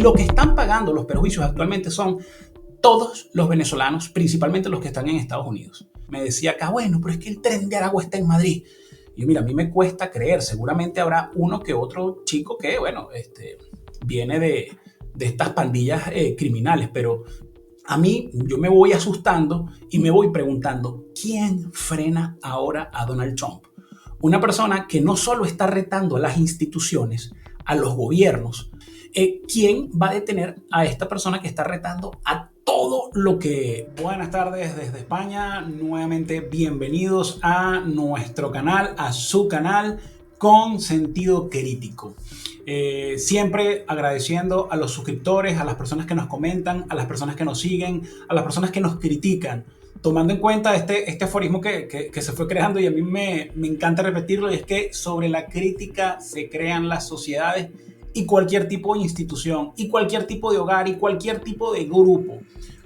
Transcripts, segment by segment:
lo que están pagando los perjuicios actualmente son todos los venezolanos, principalmente los que están en Estados Unidos. Me decía acá, bueno, pero es que el Tren de Aragua está en Madrid. Y mira, a mí me cuesta creer, seguramente habrá uno que otro chico que, bueno, viene de estas pandillas criminales, pero a mí yo me voy asustando y me voy preguntando, ¿quién frena ahora a Donald Trump? Una persona que no solo está retando a las instituciones, a los gobiernos, ¿quién va a detener a esta persona que está retando a todo lo que... Buenas tardes desde España, nuevamente bienvenidos a nuestro canal, a su canal Con Sentido Crítico. Siempre agradeciendo a los suscriptores, a las personas que nos comentan, a las personas que nos siguen, a las personas que nos critican, tomando en cuenta este aforismo que se fue creando y a mí me encanta repetirlo, y es que sobre la crítica se crean las sociedades y cualquier tipo de institución, y cualquier tipo de hogar, y cualquier tipo de grupo.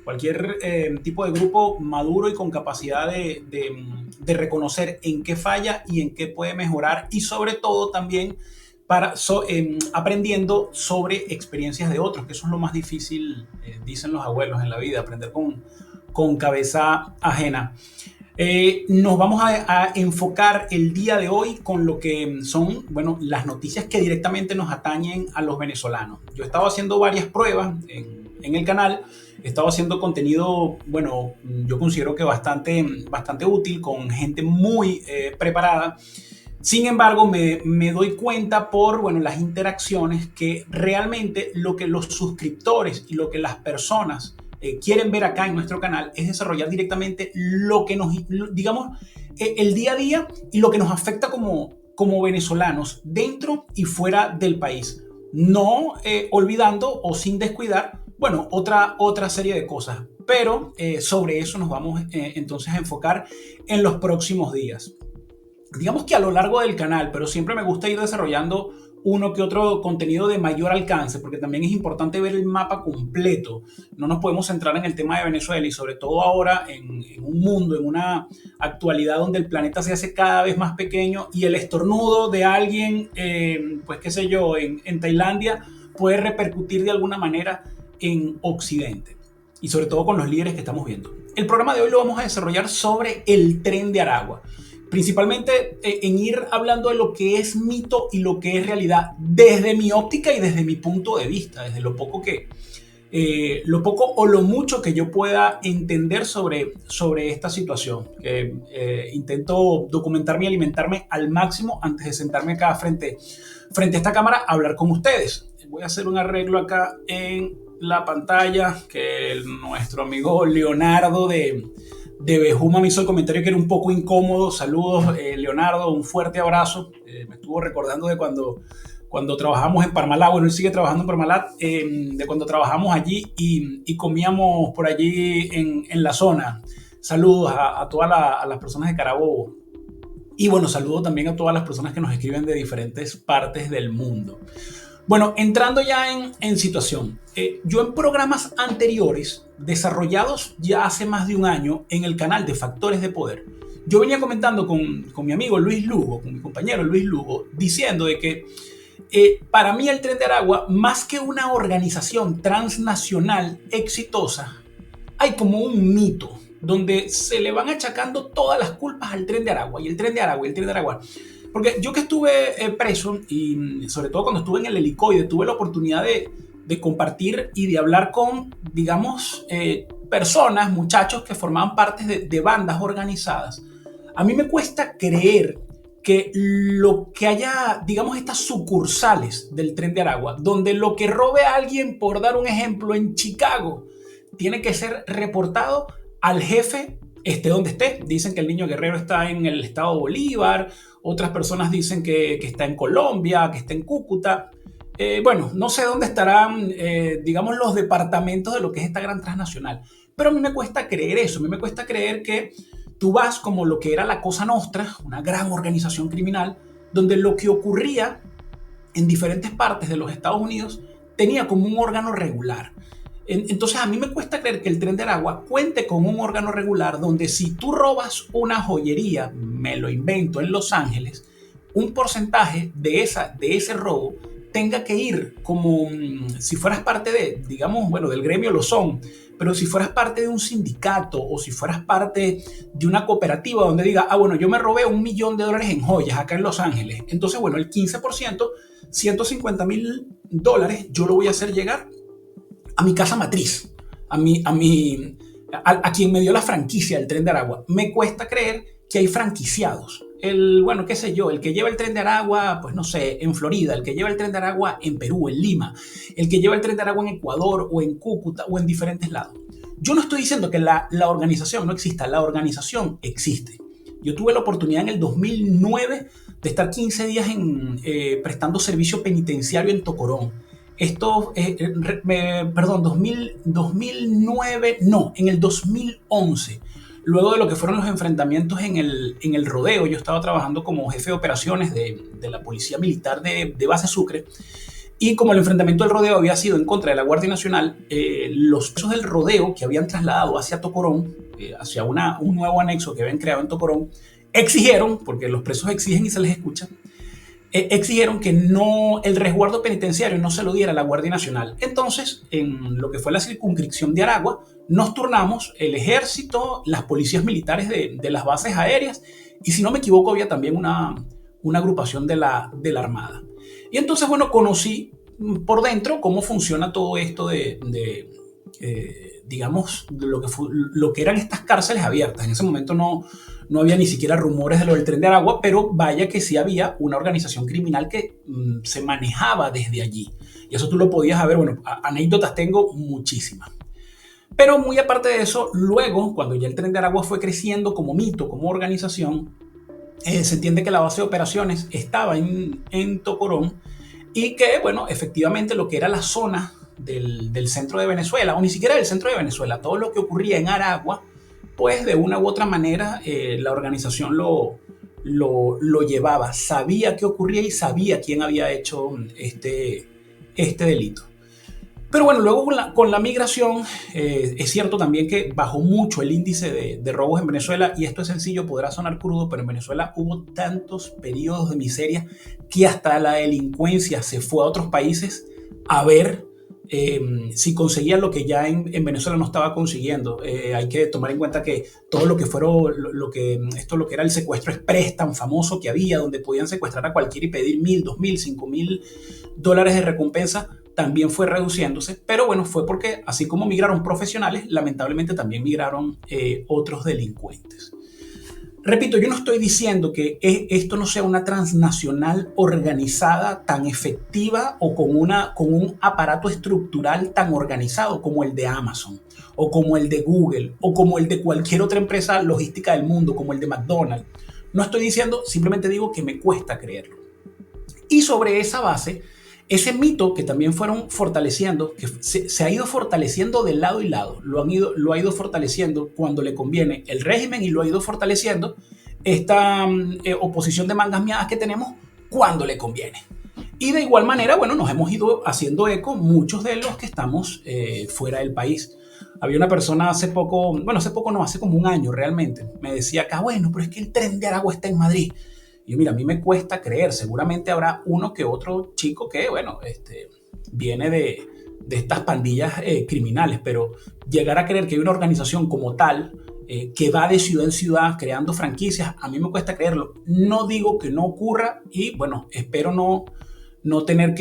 Cualquier tipo de grupo maduro y con capacidad de reconocer en qué falla y en qué puede mejorar, y sobre todo también aprendiendo sobre experiencias de otros, que eso es lo más difícil, dicen los abuelos en la vida, aprender con cabeza ajena. Nos vamos a enfocar el día de hoy con lo que son, bueno, las noticias que directamente nos atañen a los venezolanos. Yo he estado haciendo varias pruebas en el canal, he estado haciendo contenido, bueno, yo considero que bastante útil, con gente muy preparada. Sin embargo, me doy cuenta por, bueno, las interacciones, que realmente lo que los suscriptores y lo que las personas quieren ver acá en nuestro canal es desarrollar directamente lo que nos, digamos, el día a día y lo que nos afecta como venezolanos dentro y fuera del país. No olvidando o sin descuidar, bueno, otra serie de cosas. Pero sobre eso nos vamos entonces a enfocar en los próximos días. Digamos que a lo largo del canal, pero siempre me gusta ir desarrollando uno que otro contenido de mayor alcance, porque también es importante ver el mapa completo. No nos podemos centrar en el tema de Venezuela, y sobre todo ahora en un mundo, en una actualidad donde el planeta se hace cada vez más pequeño y el estornudo de alguien, pues qué sé yo, en Tailandia puede repercutir de alguna manera en Occidente, y sobre todo con los líderes que estamos viendo. El programa de hoy lo vamos a desarrollar sobre el Tren de Aragua, principalmente en ir hablando de lo que es mito y lo que es realidad desde mi óptica y desde mi punto de vista, desde lo poco o lo mucho que yo pueda entender sobre esta situación. Intento documentarme y alimentarme al máximo antes de sentarme acá frente a esta cámara a hablar con ustedes. Voy a hacer un arreglo acá en la pantalla, que nuestro amigo Leonardo de Bejuma me hizo el comentario que era un poco incómodo. Saludos, Leonardo, un fuerte abrazo. Me estuvo recordando de cuando trabajamos en Parmalat. Bueno, él sigue trabajando en Parmalat, de cuando trabajamos allí y comíamos por allí en la zona. Saludos a todas las personas de Carabobo. Y bueno, saludo también a todas las personas que nos escriben de diferentes partes del mundo. Bueno, entrando ya en situación, yo en programas anteriores, desarrollados ya hace más de un año en el canal de Factores de Poder, yo venía comentando con mi amigo Luis Lugo, con mi compañero Luis Lugo, diciendo de que para mí el Tren de Aragua, más que una organización transnacional exitosa, hay como un mito donde se le van achacando todas las culpas al Tren de Aragua, y el Tren de Aragua, y el Tren de Aragua. Porque yo que estuve preso, y sobre todo cuando estuve en el helicoide, tuve la oportunidad de compartir y de hablar con, digamos, personas, muchachos que formaban parte de bandas organizadas. A mí me cuesta creer que lo que haya, digamos, estas sucursales del Tren de Aragua, donde lo que robe a alguien, por dar un ejemplo, en Chicago, tiene que ser reportado al jefe, esté donde esté. Dicen que el niño guerrero está en el estado Bolívar, otras personas dicen que está en Colombia, que está en Cúcuta. Bueno, no sé dónde estarán, digamos, los departamentos de lo que es esta gran transnacional. Pero a mí me cuesta creer eso. A mí me cuesta creer que tú vas como lo que era la Cosa Nostra, una gran organización criminal, donde lo que ocurría en diferentes partes de los Estados Unidos tenía como un órgano regular. Entonces a mí me cuesta creer que el Tren de Aragua cuente con un órgano regular donde si tú robas una joyería, me lo invento, en Los Ángeles, un porcentaje de ese robo tenga que ir como si fueras parte de, digamos, bueno, del gremio lo son, pero si fueras parte de un sindicato o si fueras parte de una cooperativa donde diga, bueno, yo me robé $1.000.000 en joyas acá en Los Ángeles, entonces, bueno, el 15%, $150.000, yo lo voy a hacer llegar a mi casa matriz, a quien me dio la franquicia del Tren de Aragua. Me cuesta creer que hay franquiciados. Bueno, qué sé yo, el que lleva el Tren de Aragua, pues no sé, en Florida, el que lleva el Tren de Aragua en Perú, en Lima, el que lleva el Tren de Aragua en Ecuador o en Cúcuta o en diferentes lados. Yo no estoy diciendo que la organización no exista, la organización existe. Yo tuve la oportunidad en el 2009 de estar 15 días prestando servicio penitenciario en Tocorón. Esto, perdón, 2009, no, en el 2011. Luego de lo que fueron los enfrentamientos en el rodeo, yo estaba trabajando como jefe de operaciones de la Policía Militar de Base Sucre, y como el enfrentamiento del rodeo había sido en contra de la Guardia Nacional, los presos del rodeo que habían trasladado hacia Tocorón, hacia un nuevo anexo que habían creado en Tocorón, exigieron, porque los presos exigen y se les escucha, exigieron que el resguardo penitenciario no se lo diera a la Guardia Nacional. Entonces, en lo que fue la circunscripción de Aragua, nos turnamos el ejército, las policías militares de las bases aéreas, y si no me equivoco había también una agrupación de la Armada. Y entonces, bueno, conocí por dentro cómo funciona todo esto digamos, lo que eran estas cárceles abiertas. En ese momento no había ni siquiera rumores de lo del Tren de Aragua, pero vaya que sí había una organización criminal que se manejaba desde allí. Y eso tú lo podías ver, bueno, anécdotas tengo muchísimas. Pero muy aparte de eso, luego, cuando ya el Tren de Aragua fue creciendo como mito, como organización, se entiende que la base de operaciones estaba en Tocorón y que, bueno, efectivamente lo que era la zona del centro de Venezuela, o ni siquiera del centro de Venezuela, todo lo que ocurría en Aragua, pues de una u otra manera la organización lo llevaba, sabía qué ocurría y sabía quién había hecho este delito. Pero bueno, luego con la migración, es cierto también que bajó mucho el índice de robos en Venezuela, y esto es sencillo, podrá sonar crudo, pero en Venezuela hubo tantos periodos de miseria que hasta la delincuencia se fue a otros países a ver si conseguía lo que ya en Venezuela no estaba consiguiendo. Hay que tomar en cuenta que todo lo que lo que era el secuestro express tan famoso que había, donde podían secuestrar a cualquiera y pedir $1.000, $2.000, $5.000 de recompensa, también fue reduciéndose. Pero bueno, fue porque así como migraron profesionales, lamentablemente también migraron otros delincuentes. Repito, yo no estoy diciendo que esto no sea una transnacional organizada tan efectiva o con un aparato estructural tan organizado como el de Amazon o como el de Google o como el de cualquier otra empresa logística del mundo, como el de McDonald's. No estoy diciendo, simplemente digo que me cuesta creerlo. Y sobre esa base, ese mito que también fueron fortaleciendo, que se ha ido fortaleciendo de lado y lado, lo ha ido fortaleciendo cuando le conviene el régimen, y lo ha ido fortaleciendo esta oposición de mangas miadas que tenemos cuando le conviene. Y de igual manera, bueno, nos hemos ido haciendo eco muchos de los que estamos fuera del país. Había una persona hace poco no, hace como un año realmente, me decía acá, bueno, pero es que el Tren de Aragua está en Madrid. Y mira, a mí me cuesta creer, seguramente habrá uno que otro chico que, bueno, viene de estas pandillas criminales, pero llegar a creer que hay una organización como tal que va de ciudad en ciudad creando franquicias, a mí me cuesta creerlo. No digo que no ocurra y, bueno, espero no tener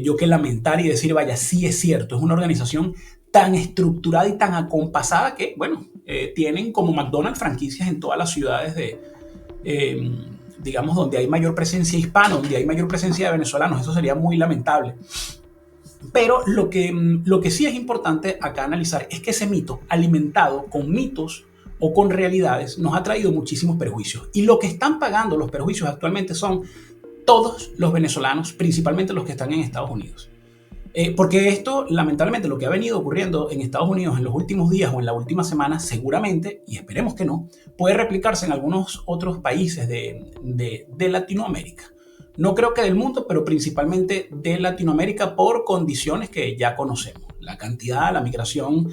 yo que lamentar y decir, vaya, sí es cierto, es una organización tan estructurada y tan acompasada que, bueno, tienen como McDonald's franquicias en todas las ciudades digamos, donde hay mayor presencia hispana, donde hay mayor presencia de venezolanos. Eso sería muy lamentable. Pero lo que sí es importante acá analizar es que ese mito, alimentado con mitos o con realidades, nos ha traído muchísimos perjuicios. Y lo que están pagando los perjuicios actualmente son todos los venezolanos, principalmente los que están en Estados Unidos. Porque esto, lamentablemente, lo que ha venido ocurriendo en Estados Unidos en los últimos días o en la última semana, seguramente, y esperemos que no, puede replicarse en algunos otros países de Latinoamérica. No creo que del mundo, pero principalmente de Latinoamérica, por condiciones que ya conocemos. La cantidad, la migración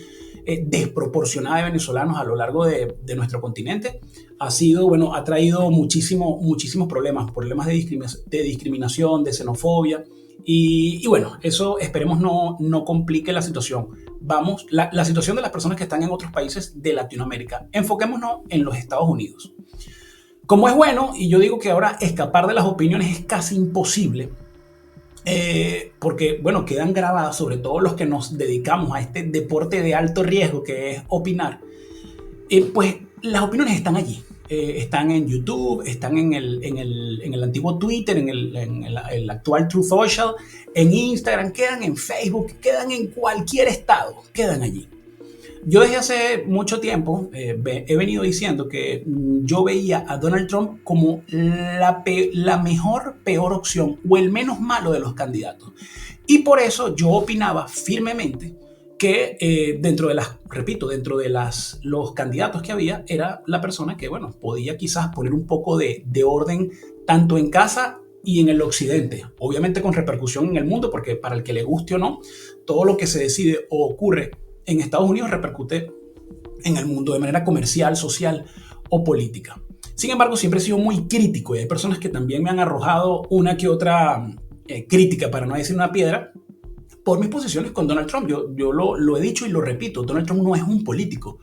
desproporcionada de venezolanos a lo largo de nuestro continente ha traído muchísimos problemas de discriminación, de xenofobia, Y bueno, eso esperemos no complique la situación. Vamos, la situación de las personas que están en otros países de Latinoamérica. Enfoquémonos en los Estados Unidos. Como es bueno, y yo digo que ahora escapar de las opiniones es casi imposible, porque, bueno, quedan grabadas, sobre todo los que nos dedicamos a este deporte de alto riesgo que es opinar, pues las opiniones están allí. Están en YouTube, están en el antiguo Twitter, en el actual Truth Social, en Instagram, quedan en Facebook, quedan en cualquier estado, quedan allí. Yo desde hace mucho tiempo he venido diciendo que yo veía a Donald Trump como la mejor, peor opción o el menos malo de los candidatos. Y por eso yo opinaba firmemente que dentro de los candidatos que había, era la persona que, bueno, podía quizás poner un poco de orden tanto en casa y en el occidente, obviamente con repercusión en el mundo, porque para el que le guste o no, todo lo que se decide o ocurre en Estados Unidos repercute en el mundo de manera comercial, social o política. Sin embargo, siempre he sido muy crítico y hay personas que también me han arrojado una que otra crítica, para no decir una piedra, por mis posiciones con Donald Trump. Yo lo he dicho y lo repito, Donald Trump no es un político.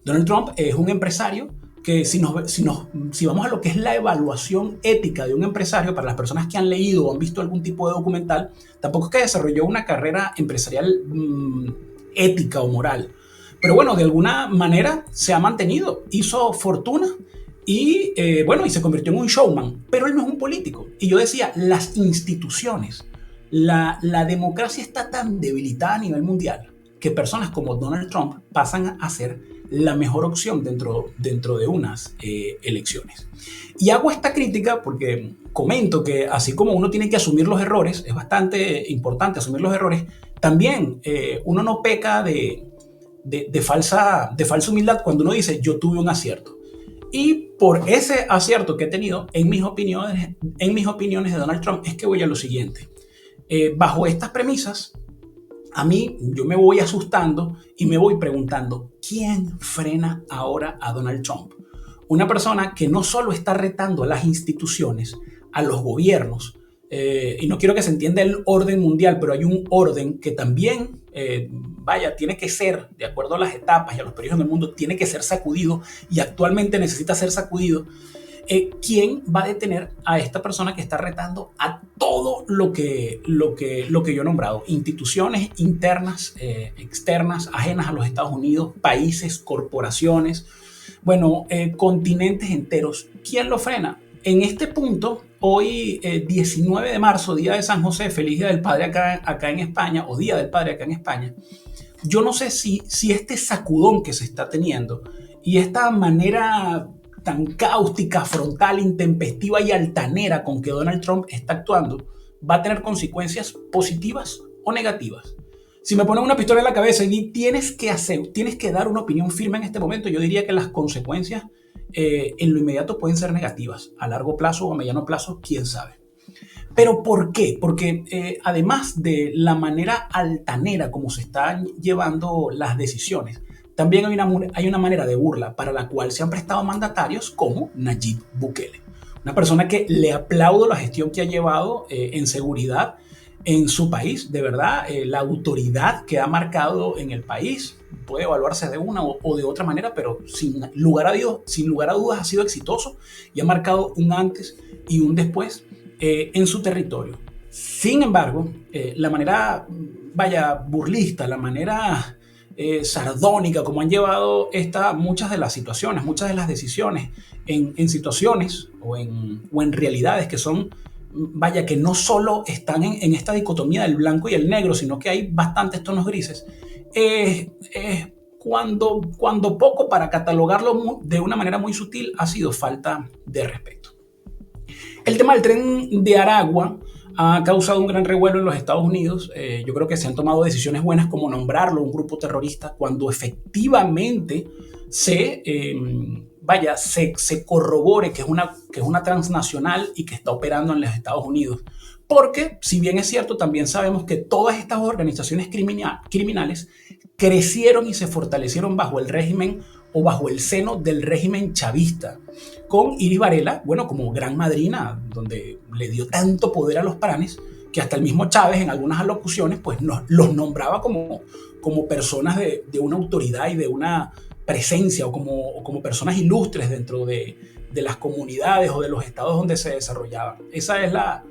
Donald Trump es un empresario que si vamos a lo que es la evaluación ética de un empresario, para las personas que han leído o han visto algún tipo de documental, tampoco es que desarrolló una carrera empresarial ética o moral. Pero bueno, de alguna manera se ha mantenido, hizo fortuna y bueno, y se convirtió en un showman, pero él no es un político. Y yo decía, las instituciones, la democracia está tan debilitada a nivel mundial que personas como Donald Trump pasan a ser la mejor opción dentro de unas elecciones. Y hago esta crítica porque comento que así como uno tiene que asumir los errores, es bastante importante asumir los errores, también uno no peca de falsa humildad cuando uno dice yo tuve un acierto. Y por ese acierto que he tenido en mis opiniones de Donald Trump es que voy a lo siguiente. Bajo estas premisas, yo me voy asustando y me voy preguntando, ¿quién frena ahora a Donald Trump? Una persona que no solo está retando a las instituciones, a los gobiernos, y no quiero que se entienda el orden mundial, pero hay un orden que también, tiene que ser, de acuerdo a las etapas y a los periodos en el mundo, tiene que ser sacudido y actualmente necesita ser sacudido. ¿Quién va a detener a esta persona que está retando a todo lo que yo he nombrado? Instituciones internas, externas, ajenas a los Estados Unidos, países, corporaciones, continentes enteros. ¿Quién lo frena? En este punto, hoy 19 de marzo, Día de San José, feliz Día del Padre acá en España, o Día del Padre acá en España, yo no sé si este sacudón que se está teniendo y esta manera tan cáustica, frontal, intempestiva y altanera con que Donald Trump está actuando va a tener consecuencias positivas o negativas. Si me ponen una pistola en la cabeza y tienes que dar una opinión firme en este momento, yo diría que las consecuencias en lo inmediato pueden ser negativas. A largo plazo o a mediano plazo, quién sabe. ¿Pero por qué? Porque además de la manera altanera como se están llevando las decisiones, también hay una manera de burla para la cual se han prestado mandatarios como Nayib Bukele. Una persona que le aplaudo la gestión que ha llevado en seguridad en su país. De verdad, la autoridad que ha marcado en el país puede evaluarse de una o de otra manera, pero sin lugar a dudas ha sido exitoso y ha marcado un antes y un después en su territorio. Sin embargo, la manera, burlista, la manera sardónica como han llevado muchas de las situaciones, muchas de las decisiones en situaciones o en realidades que son, que no solo están en esta dicotomía del blanco y el negro, sino que hay bastantes tonos grises, cuando poco, para catalogarlo de una manera muy sutil, ha sido falta de respeto. El tema del tren de Aragua ha causado un gran revuelo en los Estados Unidos. Yo creo que se han tomado decisiones buenas como nombrarlo un grupo terrorista cuando efectivamente se corrobore que es una transnacional y que está operando en los Estados Unidos. Porque, si bien es cierto, también sabemos que todas estas organizaciones criminales crecieron y se fortalecieron bajo el régimen o bajo el seno del régimen chavista, con Iris Varela, como gran madrina, donde le dio tanto poder a los planes, que hasta el mismo Chávez en algunas alocuciones pues los nombraba como personas de una autoridad y de una presencia o como personas ilustres dentro de las comunidades o de los estados donde se desarrollaban. Esa es la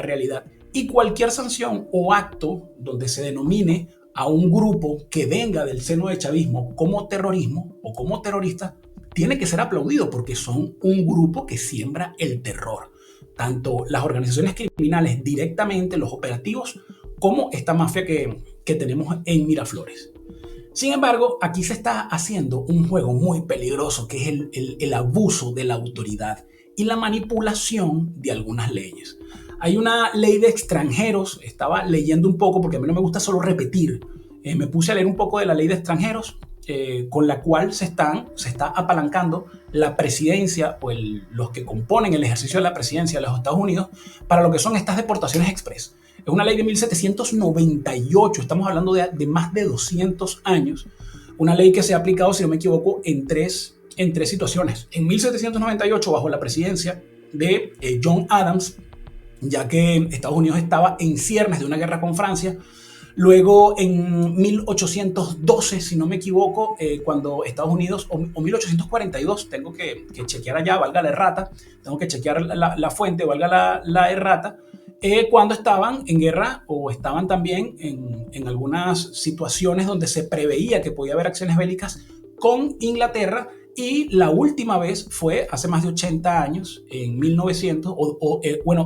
realidad. Y cualquier sanción o acto donde se denomine a un grupo que venga del seno del chavismo como terrorismo o como terrorista, tiene que ser aplaudido porque son un grupo que siembra el terror. Tanto las organizaciones criminales directamente, los operativos, como esta mafia que tenemos en Miraflores. Sin embargo, aquí se está haciendo un juego muy peligroso, que es el abuso de la autoridad y la manipulación de algunas leyes. Hay una ley de extranjeros, estaba leyendo un poco porque a mí no me gusta solo repetir, me puse a leer un poco de la ley de extranjeros, con la cual se está apalancando la presidencia o los que componen el ejercicio de la presidencia de los Estados Unidos para lo que son estas deportaciones express. Es una ley de 1798, estamos hablando de más de 200 años, una ley que se ha aplicado, si no me equivoco, en tres situaciones. En 1798, bajo la presidencia de John Adams, ya que Estados Unidos estaba en ciernes de una guerra con Francia. Luego en 1812, si no me equivoco, cuando Estados Unidos, o 1842, tengo que chequear allá, valga la errata, tengo que chequear la fuente, valga la errata, cuando estaban en guerra o estaban también en algunas situaciones donde se preveía que podía haber acciones bélicas con Inglaterra. Y la última vez fue hace más de 80 años, en 1900,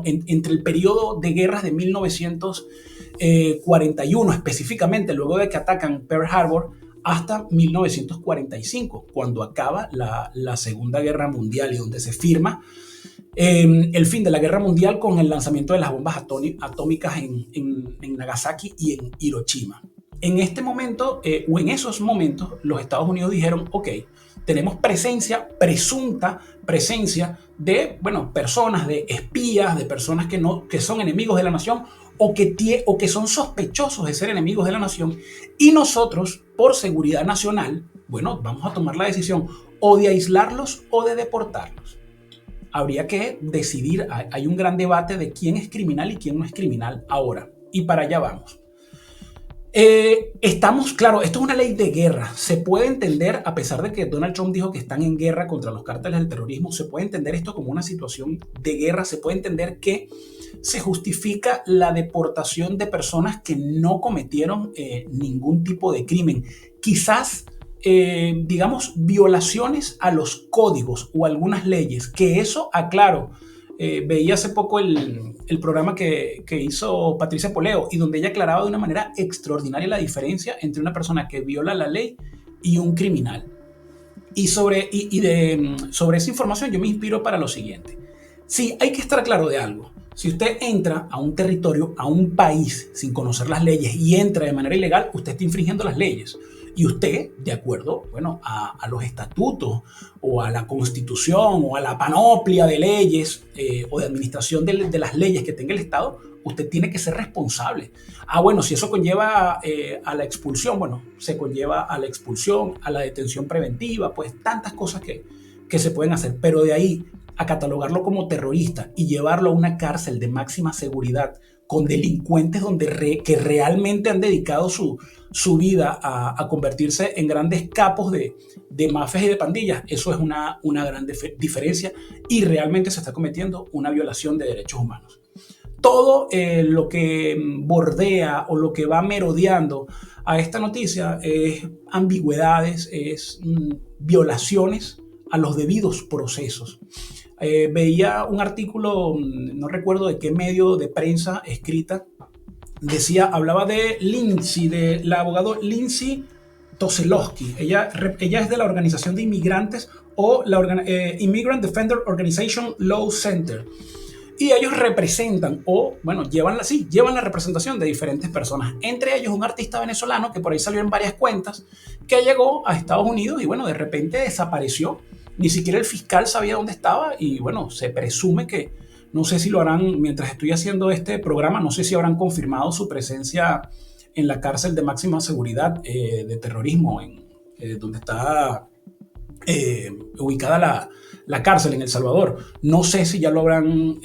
entre el periodo de guerras de 1941, específicamente luego de que atacan Pearl Harbor, hasta 1945, cuando acaba la Segunda Guerra Mundial y donde se firma el fin de la Guerra Mundial con el lanzamiento de las bombas atómicas en Nagasaki y en Hiroshima. En este momento, o en esos momentos, los Estados Unidos dijeron, ok, tenemos presunta presencia de, personas, de espías, de personas que son enemigos de la nación o que son sospechosos de ser enemigos de la nación, y nosotros, por seguridad nacional, vamos a tomar la decisión o de aislarlos o de deportarlos. Habría que decidir, hay un gran debate de quién es criminal y quién no es criminal ahora, y para allá vamos. Claro, esto es una ley de guerra. Se puede entender, a pesar de que Donald Trump dijo que están en guerra contra los cárteles del terrorismo, se puede entender esto como una situación de guerra. Se puede entender que se justifica la deportación de personas que no cometieron ningún tipo de crimen. Quizás, violaciones a los códigos o algunas leyes, que eso, aclaro, veía hace poco el programa que hizo Patricia Poleo, y donde ella aclaraba de una manera extraordinaria la diferencia entre una persona que viola la ley y un criminal. Y sobre esa información yo me inspiro para lo siguiente. Sí, hay que estar claro de algo. Si usted entra a un territorio, a un país, sin conocer las leyes y entra de manera ilegal, usted está infringiendo las leyes. Y usted, de acuerdo a los estatutos o a la constitución o a la panoplia de leyes o de administración de las leyes que tenga el Estado, usted tiene que ser responsable. Si eso conlleva a la expulsión, se conlleva a la expulsión, a la detención preventiva, pues tantas cosas que se pueden hacer. Pero de ahí a catalogarlo como terrorista y llevarlo a una cárcel de máxima seguridad con delincuentes que realmente han dedicado su vida a convertirse en grandes capos de mafias y de pandillas, eso es una gran diferencia, y realmente se está cometiendo una violación de derechos humanos. Todo lo que bordea o lo que va merodeando a esta noticia es ambigüedades, es violaciones a los debidos procesos. Veía un artículo, no recuerdo de qué medio de prensa escrita, hablaba de Lindsay, del abogado Lindsay Toselowski. Ella es de la organización de inmigrantes o la Immigrant Defender Organization Law Center. Y ellos representan, llevan la representación de diferentes personas. Entre ellos un artista venezolano que por ahí salió en varias cuentas, que llegó a Estados Unidos y de repente desapareció. Ni siquiera el fiscal sabía dónde estaba y se presume que, no sé si lo harán, mientras estoy haciendo este programa, no sé si habrán confirmado su presencia en la cárcel de máxima seguridad de terrorismo, donde está ubicada la cárcel en El Salvador. No sé si ya lo habrán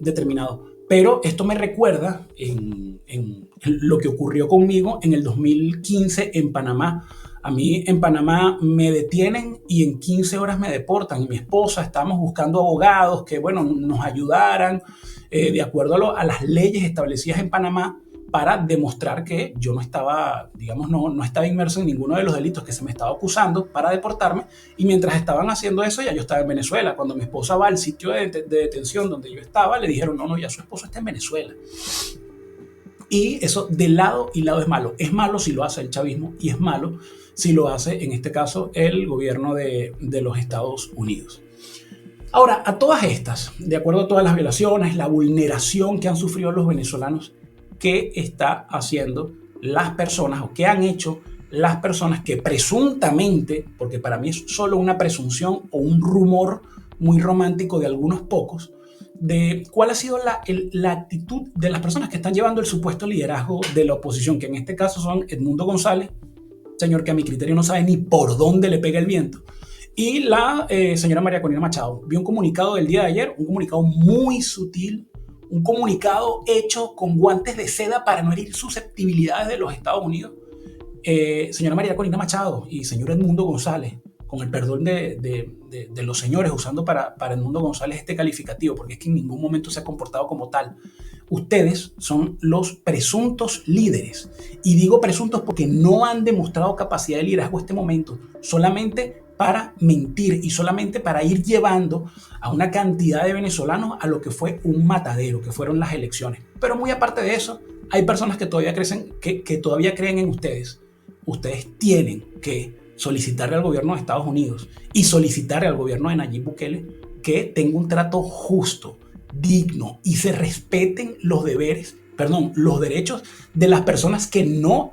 determinado. Pero esto me recuerda en lo que ocurrió conmigo en el 2015 en Panamá. A mí en Panamá me detienen y en 15 horas me deportan. Y mi esposa, estábamos buscando abogados que, bueno, nos ayudaran de acuerdo a las leyes establecidas en Panamá para demostrar que yo no estaba, digamos, no estaba inmerso en ninguno de los delitos que se me estaba acusando para deportarme. Y mientras estaban haciendo eso, ya yo estaba en Venezuela. Cuando mi esposa va al sitio de detención donde yo estaba, le dijeron, no, ya su esposo está en Venezuela. Y eso de lado y lado es malo. Es malo si lo hace el chavismo y es malo si lo hace, en este caso, el gobierno de los Estados Unidos. Ahora, a todas estas, de acuerdo a todas las violaciones, la vulneración que han sufrido los venezolanos, ¿qué está haciendo las personas o qué han hecho las personas que presuntamente, porque para mí es solo una presunción o un rumor muy romántico de algunos pocos, de cuál ha sido la actitud de las personas que están llevando el supuesto liderazgo de la oposición, que en este caso son Edmundo González, señor que a mi criterio no sabe ni por dónde le pega el viento, y la señora María Corina Machado. Vi un comunicado del día de ayer, un comunicado muy sutil, un comunicado hecho con guantes de seda para no herir susceptibilidades de los Estados Unidos. Señora María Corina Machado y señor Edmundo González, con el perdón de los señores, usando para Edmundo González este calificativo, porque es que en ningún momento se ha comportado como tal. Ustedes son los presuntos líderes. Y digo presuntos porque no han demostrado capacidad de liderazgo en este momento, solamente para mentir y solamente para ir llevando a una cantidad de venezolanos a lo que fue un matadero, que fueron las elecciones. Pero muy aparte de eso, hay personas que todavía creen en ustedes. Ustedes tienen que solicitarle al gobierno de Estados Unidos y solicitarle al gobierno de Nayib Bukele que tenga un trato justo, digno y se respeten los derechos de las personas que no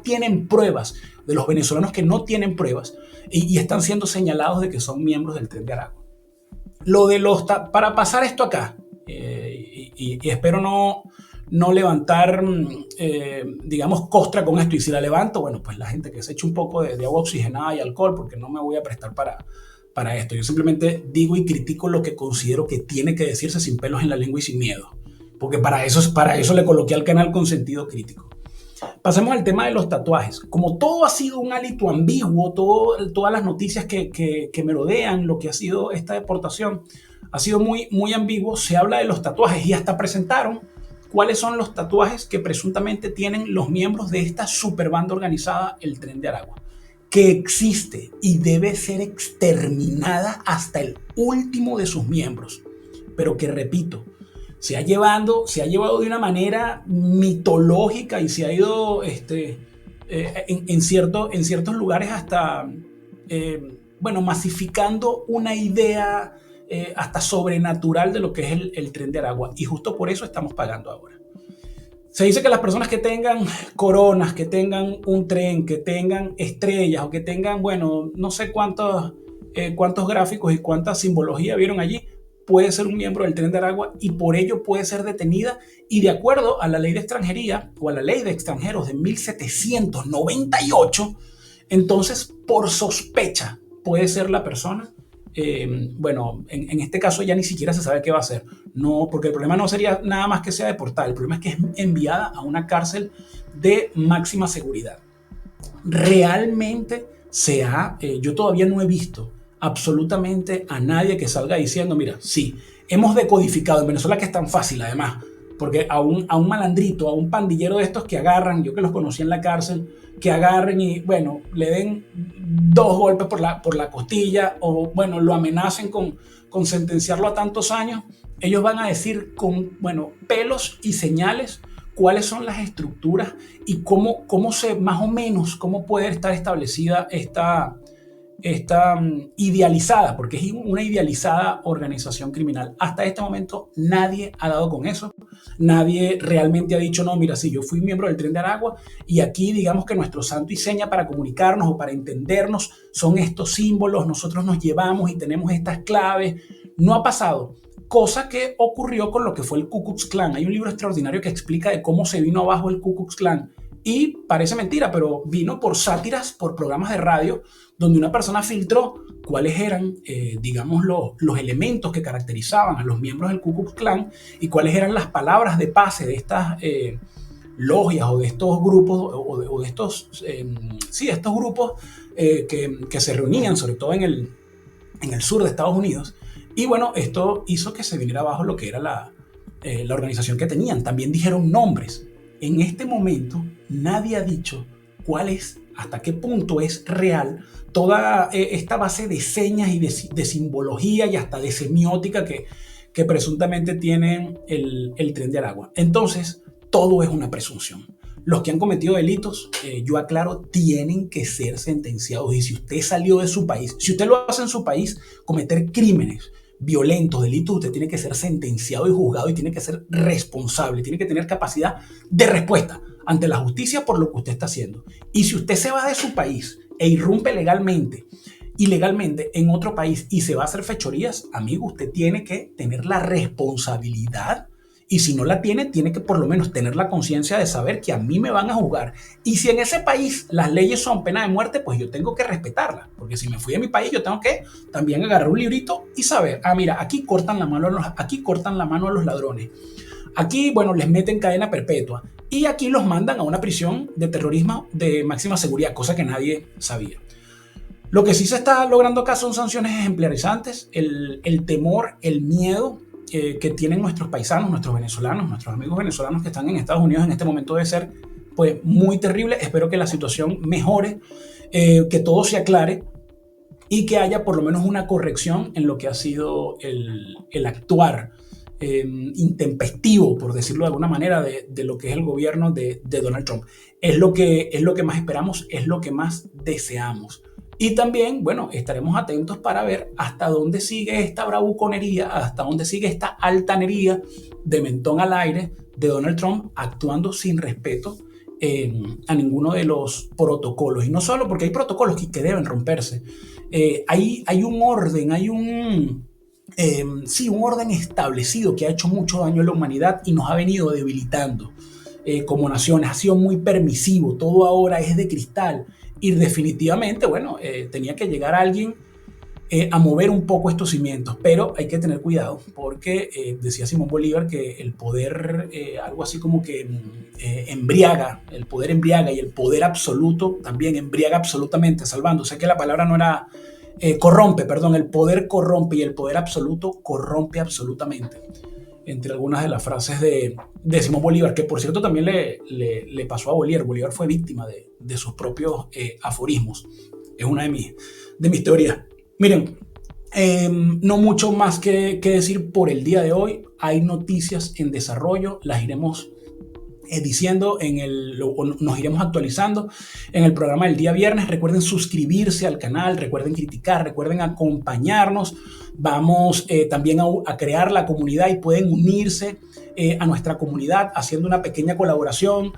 tienen pruebas, de los venezolanos que no tienen pruebas y están siendo señalados de que son miembros del Tren de Aragua. Para pasar esto acá, y espero no levantar, digamos, costra con esto, y si la levanto, bueno, pues la gente que se eche un poco de agua oxigenada y alcohol, porque no me voy a prestar para esto. Yo simplemente digo y critico lo que considero que tiene que decirse sin pelos en la lengua y sin miedo, porque para eso le coloqué al canal con sentido crítico. Pasemos al tema de los tatuajes. Como todo ha sido un hálito ambiguo, todas las noticias que merodean lo que ha sido esta deportación ha sido muy, muy ambiguo. Se habla de los tatuajes y hasta presentaron cuáles son los tatuajes que presuntamente tienen los miembros de esta superbanda organizada, el Tren de Aragua, que existe y debe ser exterminada hasta el último de sus miembros, pero que, repito, se ha llevado de una manera mitológica y se ha ido en ciertos lugares hasta masificando una idea hasta sobrenatural de lo que es el Tren de Aragua, y justo por eso estamos pagando ahora. Se dice que las personas que tengan coronas, que tengan un tren, que tengan estrellas o que tengan, bueno, no sé cuántos gráficos y cuánta simbología vieron allí, puede ser un miembro del Tren de Aragua y por ello puede ser detenida, y de acuerdo a la ley de extranjería o a la ley de extranjeros de 1798, entonces por sospecha puede ser la persona. En este caso ya ni siquiera se sabe qué va a hacer, no, porque el problema no sería nada más que sea deportada, el problema es que es enviada a una cárcel de máxima seguridad. Realmente yo todavía no he visto absolutamente a nadie que salga diciendo, mira, sí, hemos decodificado en Venezuela, que es tan fácil además, porque a un malandrito, a un pandillero de estos que agarran, yo que los conocí en la cárcel, que agarren y, bueno, le den 2 golpes por la costilla o, bueno, lo amenacen con sentenciarlo a tantos años, ellos van a decir con, bueno, pelos y señales cuáles son las estructuras y cómo más o menos, cómo puede estar establecida esta idealizada, porque es una idealizada organización criminal. Hasta este momento nadie ha dado con eso, nadie realmente ha dicho, no, mira, sí, yo fui miembro del Tren de Aragua y aquí digamos que nuestro santo y seña para comunicarnos o para entendernos son estos símbolos, nosotros nos llevamos y tenemos estas claves. No ha pasado, cosa que ocurrió con lo que fue el Ku Klux Klan. Hay un libro extraordinario que explica de cómo se vino abajo el Ku Klux Klan. Y parece mentira, pero vino por sátiras, por programas de radio, donde una persona filtró cuáles eran, digamos, los elementos que caracterizaban a los miembros del Ku Klux Klan y cuáles eran las palabras de pase de estas logias o de estos grupos, o de estos, sí, estos grupos que se reunían, sobre todo en el sur de Estados Unidos. Y bueno, esto hizo que se viniera abajo lo que era la organización que tenían. También dijeron nombres. En este momento nadie ha dicho cuál es, hasta qué punto es real toda esta base de señas y de simbología y hasta de semiótica que presuntamente tienen el Tren de Aragua. Entonces, todo es una presunción. Los que han cometido delitos, yo aclaro, tienen que ser sentenciados. Y si usted salió de su país, si usted lo hace en su país, cometer crímenes violentos, delitos, usted tiene que ser sentenciado y juzgado y tiene que ser responsable, tiene que tener capacidad de respuesta ante la justicia por lo que usted está haciendo. Y si usted se va de su país e irrumpe ilegalmente en otro país y se va a hacer fechorías, amigo, usted tiene que tener la responsabilidad. Y si no la tiene, tiene que por lo menos tener la conciencia de saber que a mí me van a juzgar. Y si en ese país las leyes son pena de muerte, pues yo tengo que respetarlas. Porque si me fui de mi país, yo tengo que también agarrar un librito y saber, mira, aquí cortan la mano a los ladrones. Aquí, bueno, les meten cadena perpetua. Y aquí los mandan a una prisión de terrorismo de máxima seguridad, cosa que nadie sabía. Lo que sí se está logrando acá son sanciones ejemplarizantes, el temor, el miedo que tienen nuestros paisanos, nuestros venezolanos, nuestros amigos venezolanos que están en Estados Unidos en este momento debe ser pues muy terrible. Espero que la situación mejore, que todo se aclare y que haya por lo menos una corrección en lo que ha sido el actuar intempestivo, por decirlo de alguna manera, de lo que es el gobierno de Donald Trump. Es lo que más esperamos, es lo que más deseamos. Y también, bueno, estaremos atentos para ver hasta dónde sigue esta bravuconería, hasta dónde sigue esta altanería de mentón al aire de Donald Trump, actuando sin respeto a ninguno de los protocolos. Y no solo porque hay protocolos que deben romperse. Hay un orden, un orden establecido que ha hecho mucho daño a la humanidad y nos ha venido debilitando como naciones. Ha sido muy permisivo, todo ahora es de cristal. Y definitivamente, bueno, tenía que llegar alguien a mover un poco estos cimientos, pero hay que tener cuidado porque decía Simón Bolívar que el poder, algo así como que embriaga, el poder embriaga y el poder absoluto también embriaga absolutamente, salvando. Sé que la palabra no era corrompe, perdón, el poder corrompe y el poder absoluto corrompe absolutamente. Entre algunas de las frases de Simón Bolívar, que por cierto también le pasó a Bolívar. Bolívar fue víctima de sus propios aforismos. Es una de mis teorías. Miren, no mucho más que decir por el día de hoy. Hay noticias en desarrollo, las iremos diciendo nos iremos actualizando en el programa del día viernes. Recuerden suscribirse al canal, recuerden criticar, recuerden acompañarnos. Vamos también a crear la comunidad y pueden unirse a nuestra comunidad haciendo una pequeña colaboración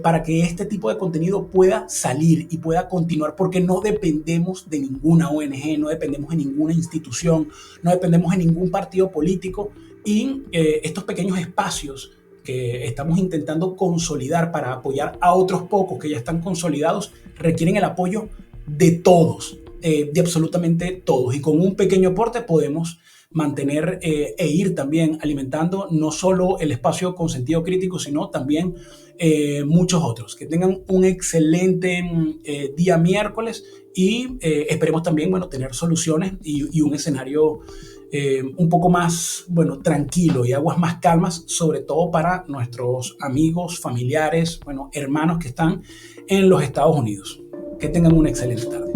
para que este tipo de contenido pueda salir y pueda continuar, porque no dependemos de ninguna ONG, no dependemos de ninguna institución, no dependemos de ningún partido político, y estos pequeños espacios que estamos intentando consolidar para apoyar a otros pocos que ya están consolidados requieren el apoyo de todos, de absolutamente todos, y con un pequeño aporte podemos mantener e ir también alimentando no solo el espacio con sentido crítico, sino también muchos otros. Que tengan un excelente día miércoles y esperemos también, bueno, tener soluciones y un escenario un poco más, bueno, tranquilo y aguas más calmas, sobre todo para nuestros amigos, familiares, bueno, hermanos que están en los Estados Unidos. Que tengan una excelente tarde.